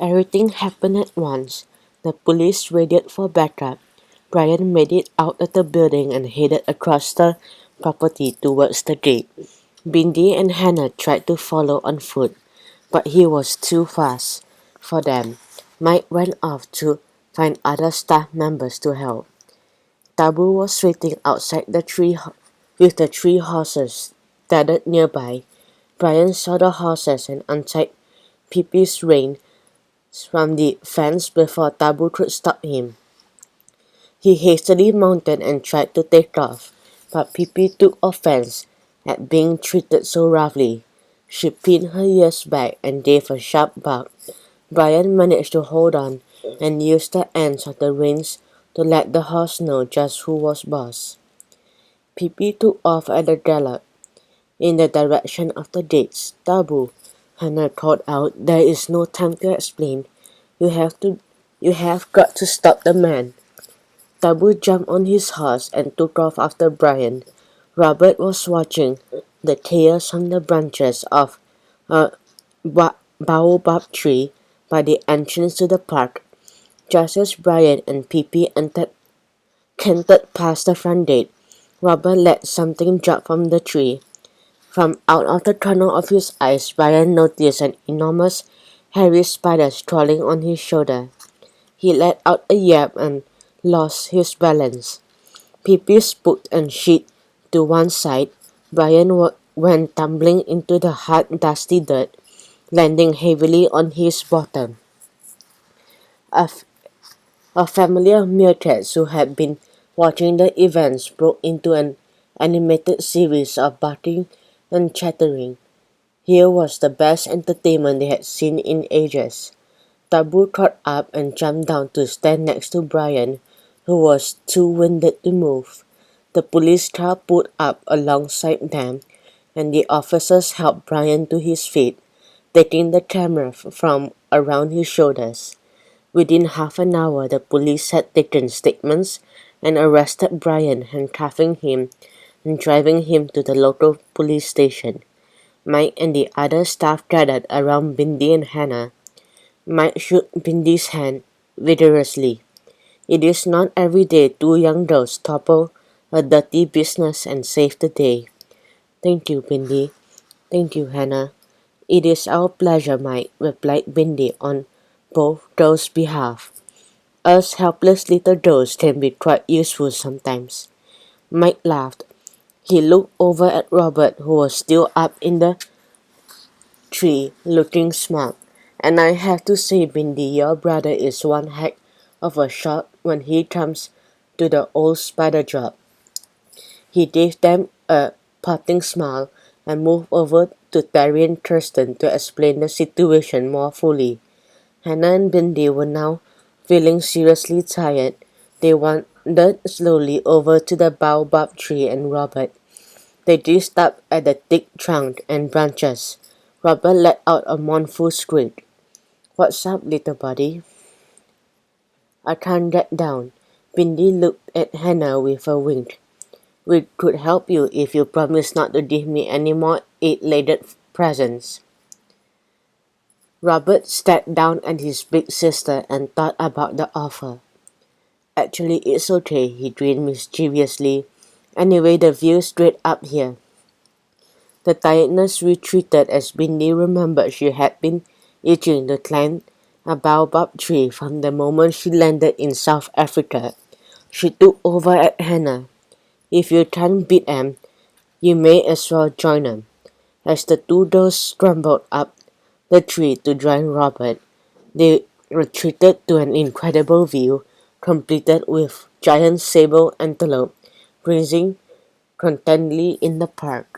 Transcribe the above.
Everything happened at once. The police waited for backup. Brian made it out of the building and headed across the property towards the gate. Bindi and Hannah tried to follow on foot, but he was too fast for them. Mike ran off to find other staff members to help. Tabu was waiting outside the with the three horses tethered nearby. Brian saw the horses and untied Pippi's rein from the fence before Tabu could stop him. He hastily mounted and tried to take off, but Pippi took offense at being treated so roughly. She pinned her ears back and gave a sharp bark. Brian managed to hold on and used the ends of the reins to let the horse know just who was boss. Pippi took off at a gallop in the direction of the gates. Tabu, Hannah called out, there is no time to explain. You have got to stop the man. Tabu jumped on his horse and took off after Brian. Robert was watching the chaos from the branches of a baobab tree by the entrance to the park. Just as Brian and Pippi cantered past the front gate, Robert let something drop from the tree. From out of the corner of his eyes, Brian noticed an enormous, hairy spider crawling on his shoulder. He let out a yelp and lost his balance. Pippi spooked and shit to one side. Brian went tumbling into the hot, dusty dirt, landing heavily on his bottom. A family of meerkats who had been watching the events broke into an animated series of barking and chattering. Here was the best entertainment they had seen in ages. Tabu caught up and jumped down to stand next to Brian, who was too winded to move. The police car pulled up alongside them, and the officers helped Brian to his feet, taking the camera from around his shoulders. Within half an hour, the police had taken statements and arrested Brian, handcuffing him and driving him to the local police station. Mike and the other staff gathered around Bindi and Hannah. Mike shook Bindi's hand vigorously. It is not every day two young girls topple a dirty business and save the day. Thank you, Bindi. Thank you, Hannah. It is our pleasure, Mike, replied Bindi on both girls' behalf. Us helpless little girls can be quite useful sometimes. Mike laughed. He looked over at Robert, who was still up in the tree, looking smug. And I have to say, Bindi, your brother is one heck of a shot when he comes to the old spider job. He gave them a parting smile and moved over to Terry and Kirsten to explain the situation more fully. Hannah and Bindi were now feeling seriously tired. They wandered slowly over to the baobab tree and Robert. They gazed up at the thick trunk and branches. Robert let out a mournful squeak. What's up, little buddy? I can't get down. Bindi looked at Hannah with a wink. We could help you if you promise not to give me any more eight-legged presents. Robert stared down at his big sister and thought about the offer. Actually, it's okay, he grinned mischievously. Anyway, the view's great up here. The tiredness retreated as Bindi remembered she had been itching to climb a baobab tree from the moment she landed in South Africa. She took over at Hannah. If you can't beat them, you may as well join them. As the two girls scrambled up the tree to join Robert, they retreated to an incredible view, completed with giant sable antelope grazing contentedly in the park.